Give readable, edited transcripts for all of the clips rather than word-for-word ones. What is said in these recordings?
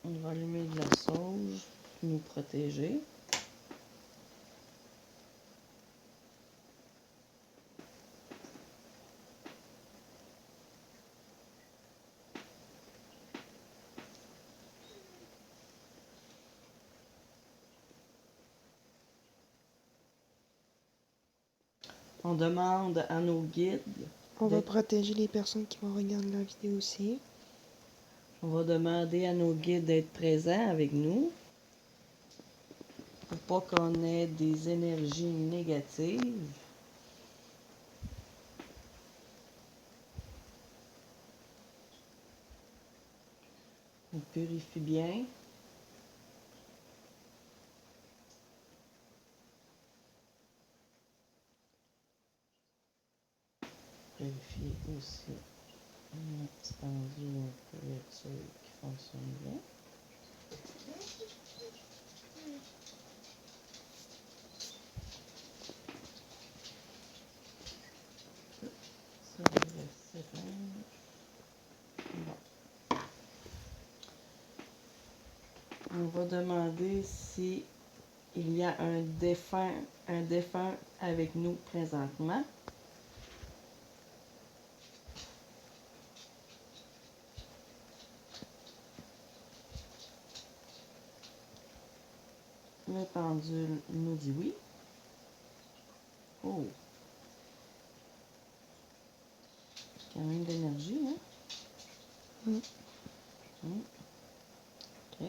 On va allumer de la sauge pour nous protéger. On demande à nos guides. On va protéger les personnes qui vont regarder la vidéo aussi. On va demander à nos guides d'être présents avec nous. Pour pas qu'on ait des énergies négatives. On purifie bien. Vérifier aussi une petite pendule, une couverture qui fonctionne bien. Ça devrait s'éteindre. Bon. On va demander si il y a un défunt avec nous présentement. Le pendule nous dit oui. Oh! Quand même d'énergie, hein? OK.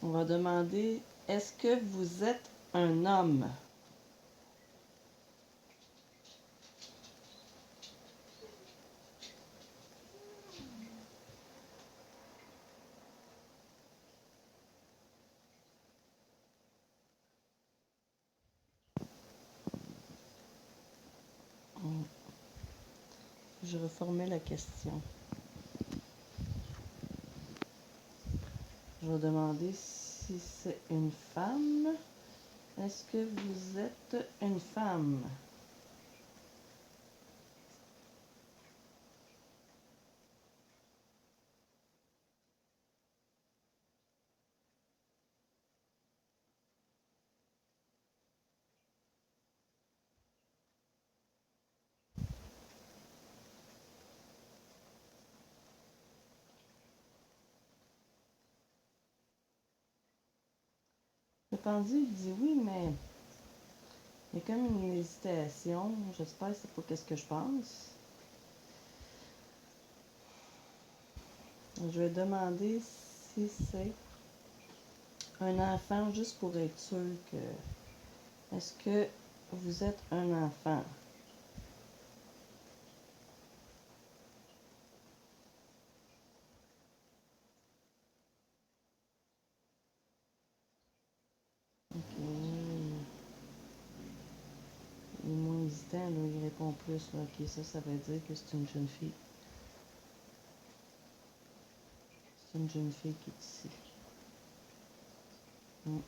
On va demander, est-ce que vous êtes un homme? Je reformais la question. Je vais demander si c'est une femme. Est-ce que vous êtes une femme? Le pendule dit oui, mais il y a comme une hésitation. J'espère que c'est pas qu'est-ce que je pense. Je vais demander si c'est un enfant, juste pour être sûr que... Est-ce que vous êtes un enfant? OK. Il est moins hésitant, là, il répond plus. Là. OK, ça veut dire que c'est une jeune fille. C'est une jeune fille qui est ici. On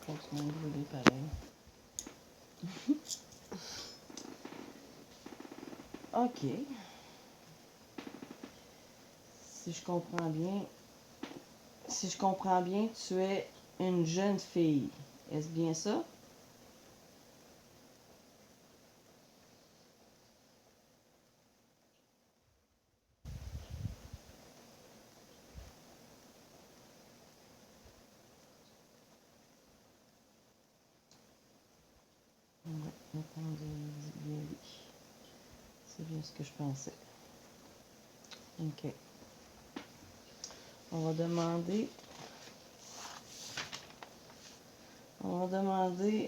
continue à brûler pareil. OK. Si je comprends bien, tu es une jeune fille. Est-ce bien ça? Oui, le pendule dit bien oui. C'est bien ce que je pensais. OK. On va demander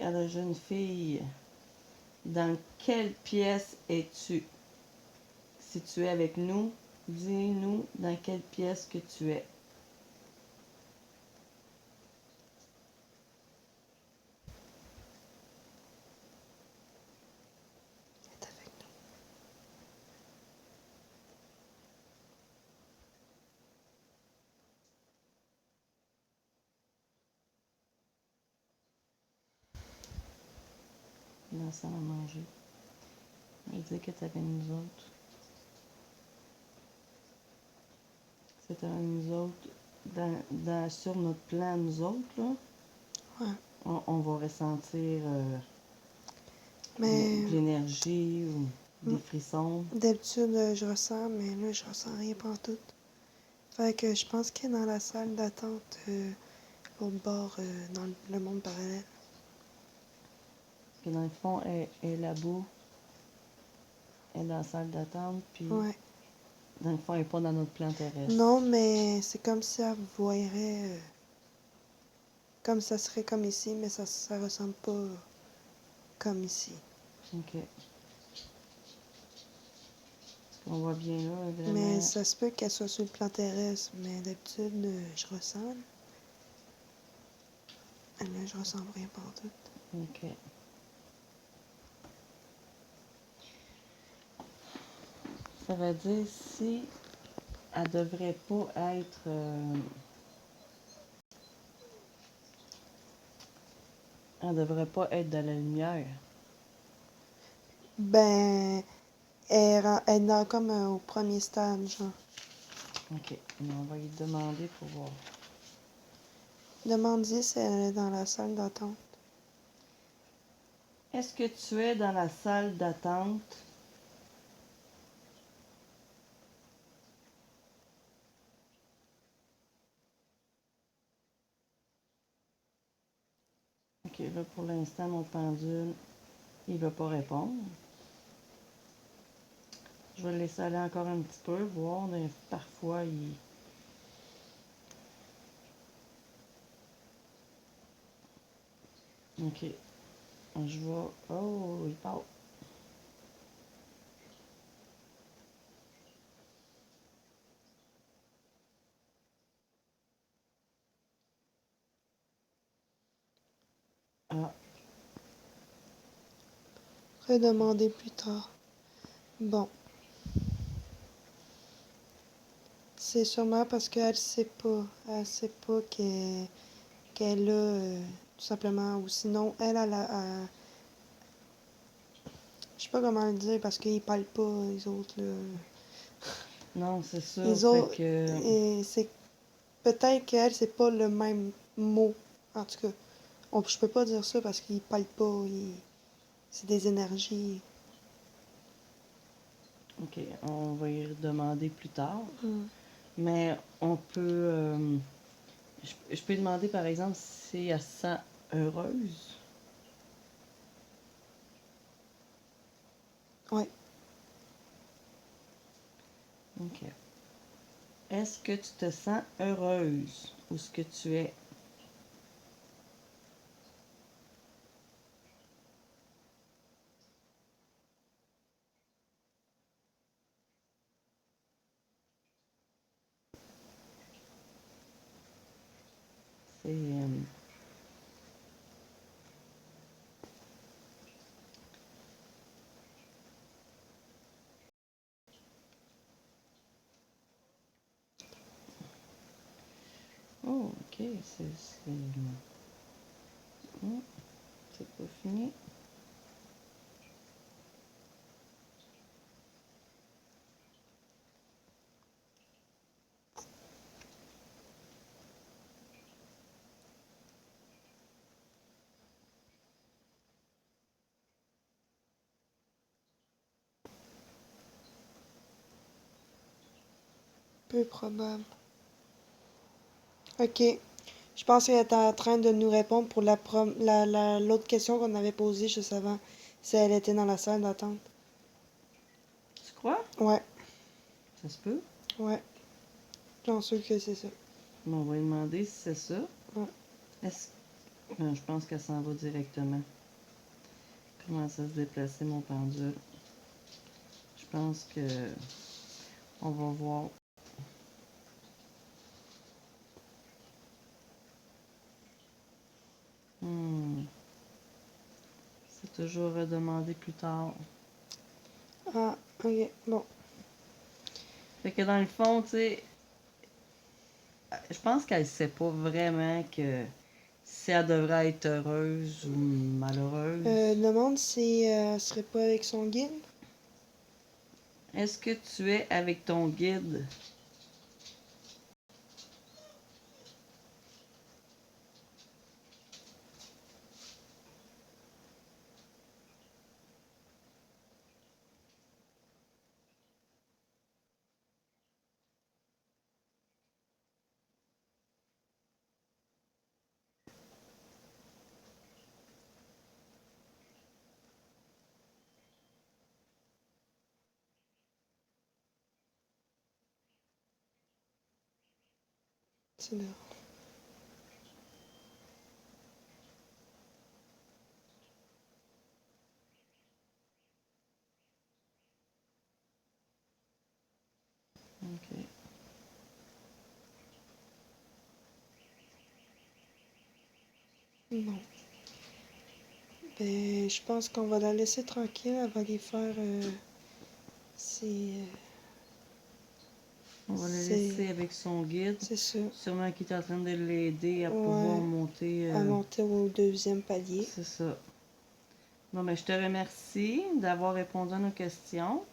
à la jeune fille, dans quelle pièce es-tu? Si tu es avec nous, dis-nous dans quelle pièce que tu es. Elle est avec nous. dans la salle à manger. Elle disait que t'avais nous autres. C'était nous autres, sur notre plan, nous autres, là. Ouais. On va ressentir Mais de l'énergie ou des frissons. d'habitude, je ressens, mais là, je ressens rien pantoute. Fait que je pense qu'elle est dans la salle d'attente, l'autre bord, dans le monde parallèle. Que dans le fond, elle est là-bas. Elle est dans la salle d'attente, puis Ouais. dans le fond, elle n'est pas dans notre plan terrestre. Non, mais c'est comme si elle voyerait, comme ça serait comme ici, mais ça ressemble pas comme ici. OK. Ce qu'on voit bien là, est vraiment... Mais ça se peut qu'elle soit sur le plan terrestre, mais d'habitude, je ressens. Là, je ressens rien pantoute. OK. Ça veut dire si elle devrait pas être... elle devrait pas être dans la lumière. Ben, elle est dans comme au premier stade, genre. OK. Mais on va lui demander pour voir. Demande-y si elle est dans la salle d'attente. Est-ce que tu es dans la salle d'attente? OK, là, pour l'instant, mon pendule, il ne va pas répondre. Je vais le laisser aller encore un petit peu, voir. Mais parfois, il... OK. Je vais... Oh, il part. Ah, Redemander plus tard. Bon. C'est sûrement parce qu'elle sait pas. Elle sait pas qu'elle a, tout simplement. Ou sinon, elle a... Je sais pas comment le dire parce qu'ils parlent pas, les autres, là. non, c'est ça. Les Fait autres, que... et c'est peut-être qu'elle, c'est pas le même mot. En tout cas, je peux pas dire ça parce qu'ils parlent pas. C'est des énergies. OK, on va y demander plus tard. Mm. Mais on peut... je peux demander, par exemple, si elle se sent heureuse. Ouais. OK. Est-ce que tu te sens heureuse où ce que tu es? C'est... Oh, OK, c'est pas fini. Peu probable. OK. Je pense qu'elle était en train de nous répondre pour l'autre question qu'on avait posée juste avant. Si elle était dans la salle d'attente. Tu crois? Ouais. Ça se peut? Ouais. J'en suis sûr que c'est ça. Bon, on va lui demander si c'est ça. Ouais. Est-ce... je pense qu'elle s'en va directement. Comment ça se déplacer, mon pendule? Je pense que... On va voir. C'est toujours redemander plus tard. Ah, ok. Bon. Fait que dans le fond, tu sais, je pense qu'elle sait pas vraiment que si elle devrait être heureuse ou malheureuse. Demande si elle serait pas avec son guide. Est-ce que tu es avec ton guide? C'est là. OK. Non. Ben, je pense qu'on va la laisser tranquille. Elle va aller faire ses. On va le C'est- laisser avec son guide. C'est ça. Sûrement qu'il est en train de l'aider à Ouais. pouvoir monter. À monter au deuxième palier. C'est ça. Bon, ben, je te remercie d'avoir répondu à nos questions.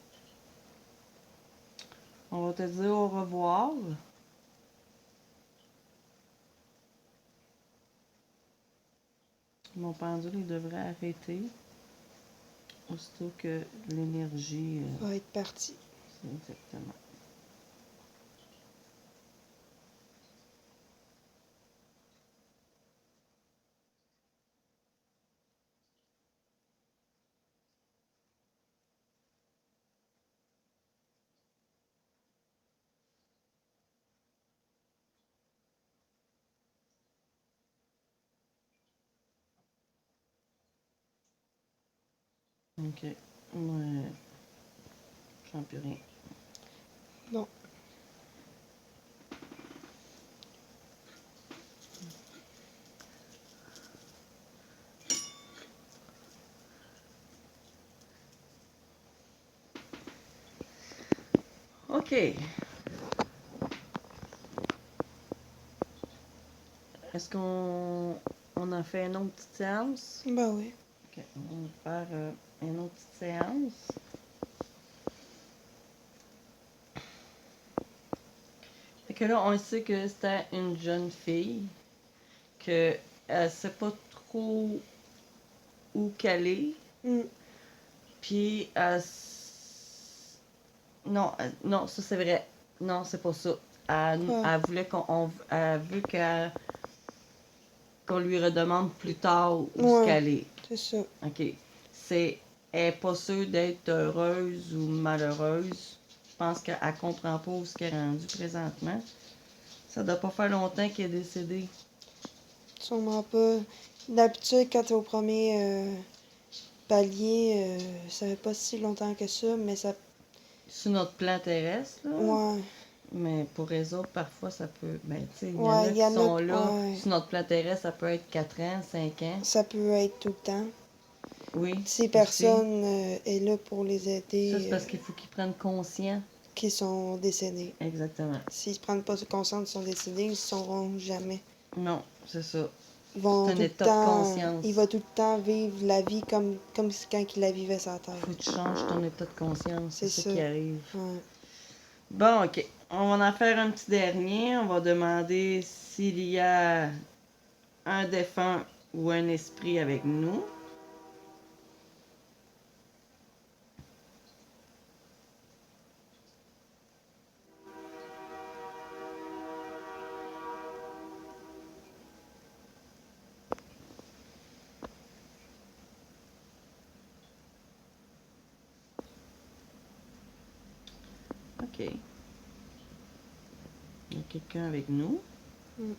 On va te dire au revoir. Mon pendule, il devrait arrêter aussitôt que l'énergie... Va être parti. c'est exactement. OK. Ouais. Je sens plus rien. Non. OK. Est-ce qu'on en fait une autre petite séance? Ben oui. OK. On va faire une autre petite séance. Fait que là, on sait que c'était une jeune fille, que elle sait pas trop où qu'elle est, Mm. puis non, non, ça c'est vrai. Non, c'est pas ça. Quoi? Elle voulait elle veut qu'on lui redemande plus tard où Ouais. ce qu'elle est. C'est ça. OK. Elle est pas sûre d'être heureuse ou malheureuse. Je pense qu'elle comprend pas où ce qu'elle est rendue présentement. Ça doit pas faire longtemps qu'elle est décédée. Sûrement pas. D'habitude, quand t'es au premier palier, ça fait pas si longtemps que ça, mais ça. Sur notre plan terrestre, là. Ouais. Mais pour les autres, parfois, ça peut... Ben, tu sais, il y en Ouais, a il qui y en a. sont là. Ouais. Sur notre plan terrestre, ça peut être 4 ans, 5 ans. Ça peut être tout le temps. Oui, Si aussi. personne est là pour les Ça, aider, c'est parce qu'il faut qu'ils prennent conscience. qui sont décédés. Exactement. S'ils prennent pas conscience qu'ils sont décédés, ils ne sauront jamais. Non, c'est ça. Ils vont C'est un tout le état de temps. conscience. Il va tout le temps vivre la vie comme quand il la vivait sur la terre. Faut que tu changes ton état de conscience. C'est C'est ça ça. qui arrive. Ouais. Bon, OK. On va en faire un petit dernier. On va demander s'il y a un défunt ou un esprit avec nous. OK. Il y a quelqu'un avec nous. Mm.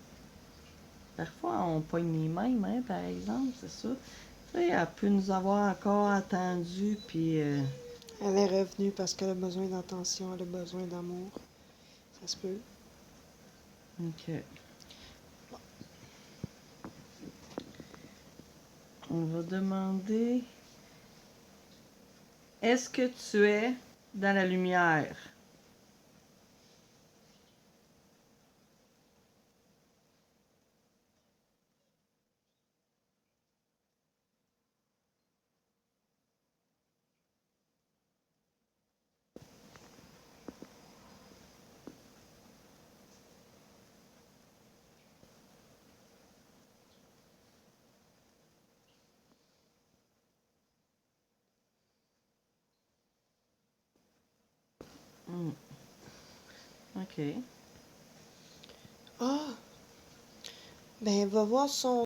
Parfois, on pogne les mêmes, hein, par exemple, c'est ça. Tu sais, elle peut nous avoir encore attendu, puis... Elle est revenue parce qu'elle a besoin d'attention, elle a besoin d'amour. Ça se peut. OK. On va demander... Est-ce que tu es dans la lumière? Hmm. OK. Ah! Ben, va voir son